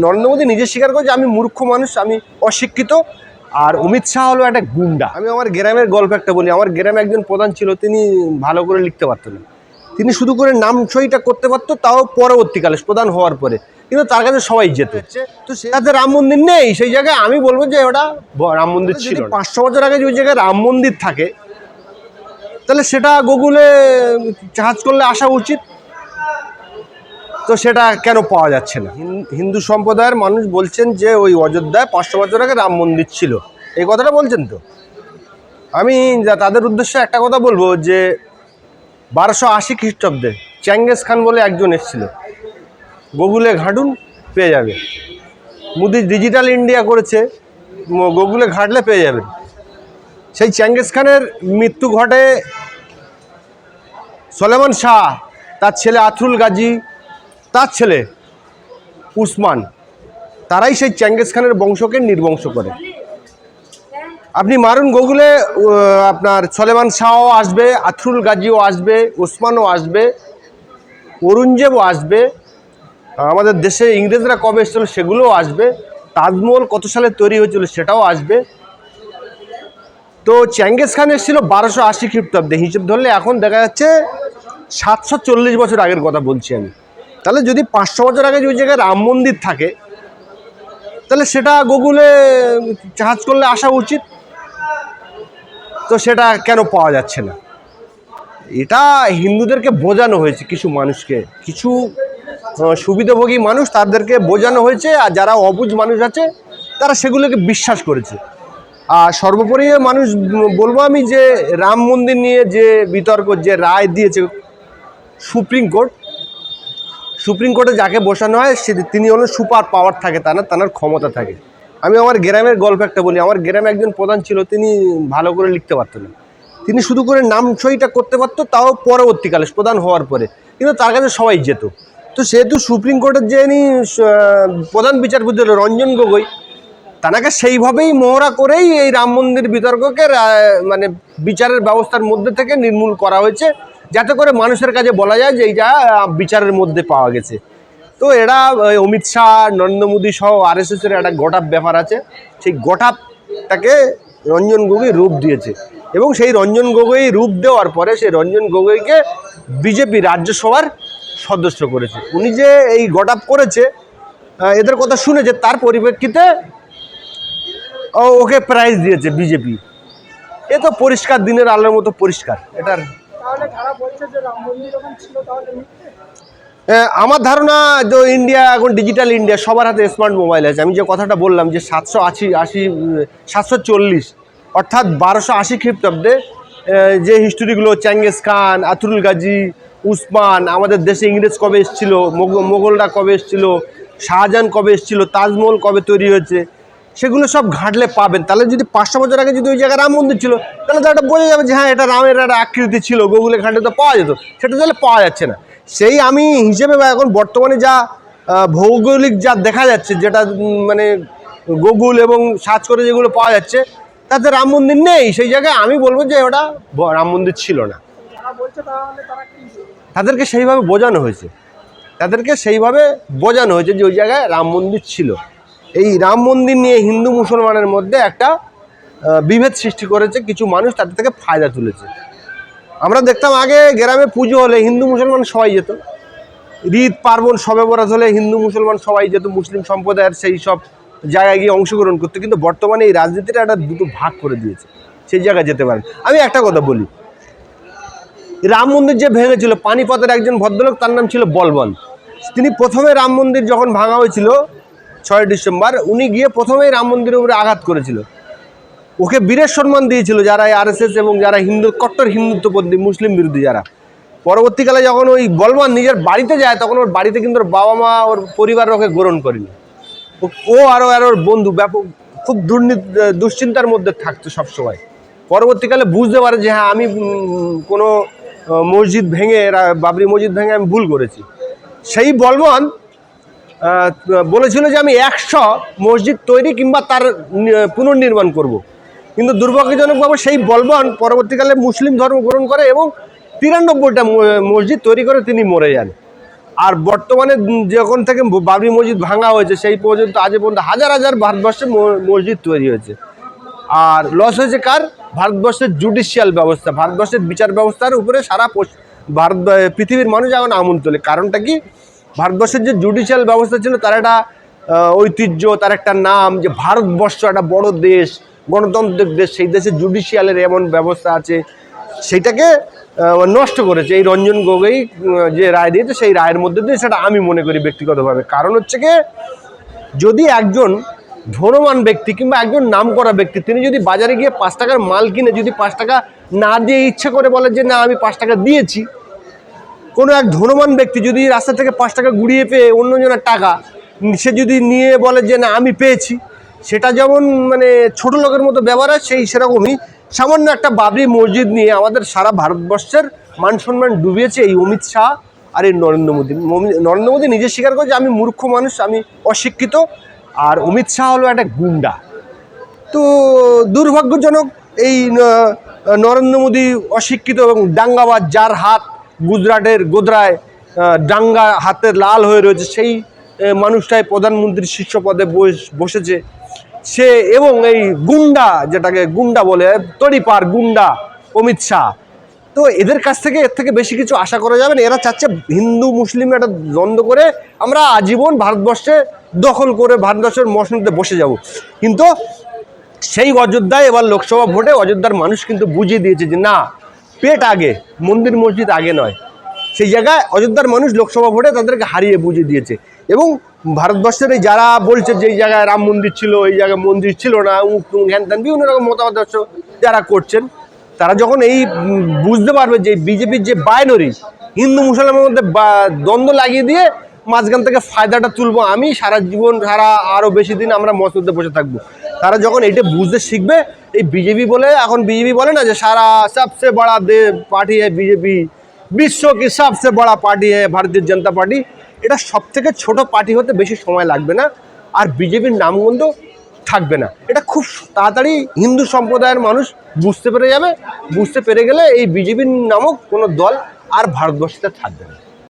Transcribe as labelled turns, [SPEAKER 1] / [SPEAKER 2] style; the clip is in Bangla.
[SPEAKER 1] নরেন্দ্র মোদী নিজে স্বীকার করে যে আমি মূর্খ মানুষ, আমি অশিক্ষিত, আর অমিত শাহ হলো একটা গুন্ডা। আমি আমার গ্রামের গল্প একটা বলি। আমার গ্রামে একজন প্রধান ছিল, তিনি ভালো করে লিখতে পারতেন না। তিনি শুধু করে নাম সইটা করতে পারতো, তাও পরবর্তীকালে প্রধান হওয়ার পরে, কিন্তু তার কাছে সবাই যেত। তো সেটাতে রাম মন্দির নেই, সেই জায়গায় আমি বলবো যে ওটা রাম মন্দির ছিল। 500 বছর আগে যে জায়গায় রাম মন্দির থাকে, তাহলে সেটা গুগলে সার্চ করলে আসা উচিত। তো সেটা কেন পাওয়া যাচ্ছে না? হিন্দু সম্প্রদায়ের মানুষ বলছেন যে ওই অযোধ্যায় 500 বছর আগে রাম মন্দির ছিল, এই কথাটা বলছেন। তো আমি তাদের উদ্দেশ্যে একটা কথা বলবো যে 1280 খ্রিস্টাব্দে চেঙ্গিস খান বলে একজন এসেছিল, গুগলে ঘাঁটুন পেয়ে যাবে। মোদি ডিজিটাল ইন্ডিয়া করেছে, গুগলে ঘাঁটলে পেয়ে যাবেন। সেই চেঙ্গিস খানের মৃত্যু ঘটে সুলেমান শাহ, তার ছেলে আথরুল গাজী, তার ছেলে উসমান, তারাই সেই চেঙ্গিস খানের বংশকে নির্বংশ করে। আপনি মারুন গুগলে, আপনার সুলেমান শাহও আসবে, আথরুল গাজীও আসবে, উসমানও আসবে, ঔরঙ্গজেবও আসবে, আমাদের দেশে ইংরেজরা কবে এসেছিল সেগুলোও আসবে, তাজমহল কত সালে তৈরি হয়েছিল সেটাও আসবে। তো চেঙ্গিস খান এসেছিল 1280 খ্রিস্টাব্দে, হিসেব ধরলে এখন দেখা যাচ্ছে 740 বছর আগের কথা বলছি আমি। তাহলে যদি 500 বছর আগে যে জায়গায় রাম মন্দির থাকে, তাহলে সেটা গুগলে সার্চ করলে আসা উচিত। তো সেটা কেন পাওয়া যাচ্ছে না? এটা হিন্দুদেরকে বোঝানো হয়েছে, কিছু মানুষকে, কিছু সুবিধাভোগী মানুষ, তাদেরকে বোঝানো হয়েছে, আর যারা অবুঝ মানুষ আছে তারা সেগুলোকে বিশ্বাস করেছে। আর সর্বোপরি মানুষ বলবো আমি যে রাম মন্দির নিয়ে যে বিতর্ক, যে রায় দিয়েছে সুপ্রিম কোর্টে যাকে বসানো হয় তিনি হলেন সুপার পাওয়ার থাকে, তার ক্ষমতা থাকে। আমি আমার গ্রামের গল্প একটা বলি। আমার গ্রামে একজন প্রধান ছিল, তিনি ভালো করে লিখতে পারতেন না। তিনি শুধু করে নাম সইটা করতে পারতো, তাও পরবর্তীকালে প্রধান হওয়ার পরে, কিন্তু তার কাছে সবাই যেত। তো সেহেতু সুপ্রিম কোর্টের যিনি প্রধান বিচারপতি হল রঞ্জন গগৈ, তাকে সেইভাবেই মোহরা করেই এই রাম মন্দির বিতর্ককে মানে বিচারের ব্যবস্থার মধ্যে থেকে নির্মূল করা হয়েছে, যাতে করে মানুষের কাছে বলা যায় যে এইটা বিচারের মধ্যে পাওয়া গেছে। তো এরা অমিত শাহ, নরেন্দ্র মোদী সহ RSS-এর একটা গোটাপ ব্যাপার আছে, সেই গোটাপটাকে রঞ্জন গগৈ রূপ দিয়েছে। এবং সেই রঞ্জন গগৈ রূপ দেওয়ার পরে সেই রঞ্জন গগৈকে বিজেপি রাজ্যসভার সদস্য করেছে। উনি যে এই গোটাপ করেছে, এদের কথা শুনেছে, তার পরিপ্রেক্ষিতে ওকে প্রাইজ দিয়েছে বিজেপি। এ তো পরিষ্কার, দিনের আলোর মতো পরিষ্কার। এটার আমার ধারণা যে ইন্ডিয়া এখন ডিজিটাল ইন্ডিয়া, সবার হাতে স্মার্ট মোবাইল আছে। আমি যে কথাটা বললাম যে 740 অর্থাৎ 1280 খ্রিস্টাব্দে যে হিস্টোরিগুলো, চেঙ্গিস খান, আথরুল গাজী, উসমান, আমাদের দেশে ইংরেজ কবে এসেছিল, মোগলরা কবে এসেছিল, শাহজাহান কবে এসেছিল, তাজমহল কবে তৈরি হয়েছে, সেগুলো সব ঘাঁটলে পাবেন। তাহলে যদি 500 বছর আগে যদি ওই জায়গায় রাম মন্দির ছিল, তাহলে তো এটা বোঝা যাবে যে হ্যাঁ এটা রামের একটা আকৃতি ছিল, গুগলে ঘাঁটলে তো পাওয়া যেত। সেটা তাহলে পাওয়া যাচ্ছে না। সেই আমি হিসেবে এখন বর্তমানে যা ভৌগোলিক যা দেখা যাচ্ছে, যেটা মানে গুগল এবং সার্চ করে যেগুলো পাওয়া যাচ্ছে, তাতে রাম মন্দির নেই, সেই জায়গায় আমি বলবো যে ওটা রাম মন্দির ছিল না। তাদেরকে সেইভাবে বোঝানো হয়েছে, যে ওই জায়গায় রাম মন্দির ছিল। এই রাম মন্দির নিয়ে হিন্দু মুসলমানের মধ্যে একটা বিভেদ সৃষ্টি করেছে কিছু মানুষ, তাদের থেকে ফায়দা তুলেছে। আমরা দেখতাম আগে গ্রামে পুজো হলে হিন্দু মুসলমান সবাই যেত, ঈদ পার্বণ শবে বরাত হলে হিন্দু মুসলমান সবাই যেত, মুসলিম সম্প্রদায়ের সেই সব জায়গায় গিয়ে অংশগ্রহণ করতে। কিন্তু বর্তমানে এই রাজনীতিটা একটা দুটো ভাগ করে দিয়েছে, সেই জায়গায় যেতে পারেন। আমি একটা কথা বলি, রাম মন্দির যে ভেঙেছিল, পানিপথের একজন ভদ্রলোক, তার নাম ছিল বলবন্ত। তিনি প্রথমে রাম মন্দির যখন ভাঙা হয়েছিল 6 ডিসেম্বর, উনি গিয়ে প্রথমেই রাম মন্দিরের উপরে আঘাত করেছিল। ওকে বীরের সম্মান দিয়েছিল যারা RSS এবং যারা কট্টর হিন্দুত্বপন্থী, মুসলিম বিরোধী যারা। পরবর্তীকালে যখন ওই বলবন্ত নিজের বাড়িতে যায়, তখন ওর বাড়িতে কিন্তু ওর বাবা মা, ওর পরিবার ওকে গ্রহণ করেনি। ও আর ওর বন্ধু ব্যাপক খুব দুশ্চিন্তার মধ্যে থাকতো সবসময়। পরবর্তীকালে বুঝতে পারে যে হ্যাঁ আমি কোনো মসজিদ ভেঙে, বাবরি মসজিদ ভেঙে আমি ভুল করেছি। সেই বলবন্ত বলেছিল যে আমি 100 মসজিদ তৈরি কিংবা তার পুনর্নির্মাণ করব। কিন্তু দুর্ভাগ্যজনকভাবে সেই বলবন্ত পরবর্তীকালে মুসলিম ধর্ম গ্রহণ করে এবং 93টা মসজিদ তৈরি করে তিনি মরে যান। আর বর্তমানে যখন থেকে বাবরি মসজিদ ভাঙা হয়েছে সেই পর্যন্ত আজ পর্যন্ত হাজার হাজার ভারতবর্ষে মসজিদ তৈরি হয়েছে। আর লস হয়েছে কার? ভারতবর্ষের জুডিশিয়াল ব্যবস্থা, ভারতবর্ষের বিচার ব্যবস্থার উপরে সারা পৃথিবীর মানুষ এখন আমূল তোলে। কারণটা কি? ভারতবর্ষের যে জুডিশিয়াল ব্যবস্থা ছিল তার একটা ঐতিহ্য, তার একটা নাম, যে ভারতবর্ষ একটা বড় দেশ, গণতান্ত্রিক দেশ, সেই দেশে জুডিশিয়ালের এমন ব্যবস্থা আছে, সেইটাকে নষ্ট করেছে এই রঞ্জন গগৈ যে রায় দিয়েছে সেই রায়ের মধ্যে দিয়ে। সেটা আমি মনে করি ব্যক্তিগতভাবে। কারণ হচ্ছে কি, যদি একজন ধনবান ব্যক্তি কিংবা একজন নামকরা ব্যক্তি তিনি যদি বাজারে গিয়ে 5 টাকার মাল কিনে যদি 5 টাকা না দিয়ে ইচ্ছে করে বলে যে না আমি 5 টাকা দিয়েছি, কোনো এক ধনবান ব্যক্তি যদি রাস্তা থেকে 5 টাকা গুড়িয়ে পেয়ে অন্যজনের টাকা সে যদি নিয়ে বলে যে না আমি পেয়েছি, সেটা যেমন মানে ছোট লোকের মতো ব্যবহার হয়, সেরকমই সামান্য একটা বাবরি মসজিদ নিয়ে আমাদের সারা ভারতবর্ষের মান সম্মান ডুবিয়েছে এই অমিত শাহ আর এই নরেন্দ্র মোদী। নরেন্দ্র মোদী নিজে স্বীকার করে যে আমি মূর্খ মানুষ, আমি অশিক্ষিত, আর অমিত শাহ হলো একটা গুন্ডা। তো দুর্ভাগ্যজনক এই নরেন্দ্র মোদী অশিক্ষিত এবং দাঙ্গাবাজ, যার হাত গুজরাটের গোধরায় দাঙ্গা হাতে লাল হয়ে রয়েছে, সেই মানুষটাই প্রধানমন্ত্রীর শীর্ষ পদে বসেছে সে। এবং এই গুন্ডা, যেটাকে গুন্ডা বলে, তড়িপার গুন্ডা অমিত শাহ, তো এদের কাছ থেকে এর থেকে বেশি কিছু আশা করা যাবে না। এরা চাচ্ছে হিন্দু মুসলিম একটা দ্বন্দ্ব করে আমরা আজীবন ভারতবর্ষে দখল করে ভারতবর্ষের মসনদে বসে যাব। কিন্তু সেই অযোধ্যায় এবার লোকসভা ভোটে অযোধ্যার মানুষ কিন্তু বুঝিয়ে দিয়েছে যে না, পেট আগে, মন্দির মসজিদ আগে নয়। সেই জায়গায় অযোধ্যার মানুষ লোকসভা ভোটে তাদেরকে হারিয়ে বুঝিয়ে দিয়েছে। এবং ভারতবর্ষের এই যারা বলছে যে এই জায়গায় রাম মন্দির ছিল, এই জায়গায় মন্দির ছিল না, ধ্যান ত্যান বিভিন্ন রকম মতামত যারা করছেন, তারা যখন এই বুঝতে পারবে যে বিজেপির যে বাইনারি হিন্দু মুসলমানের মধ্যে দ্বন্দ্ব লাগিয়ে দিয়ে মাঝখান থেকে ফায়দাটা তুলবো আমি, সারা জীবন সারা আরও বেশি দিন আমরা মসজিদে বসে থাকবো, তারা যখন এটা বুঝতে শিখবে, এই বিজেপি বলে, এখন বিজেপি বলে না যে সারা সবচেয়ে বড়া পার্টি হ্যাঁ বিজেপি, বিশ্ব কি সবচেয়ে বড়া পার্টি হ্যাঁ ভারতীয় জনতা পার্টি, এটা সব থেকে ছোট পার্টি হতে বেশি সময় লাগবে না, আর বিজেপির নামগন্ধ থাকবে না। এটা খুব তাড়াতাড়ি হিন্দু সম্প্রদায়ের মানুষ বুঝতে পেরে যাবে। বুঝতে পেরে গেলে এই বিজেপির নামক কোনো দল আর ভারতবর্ষে থাকবে না।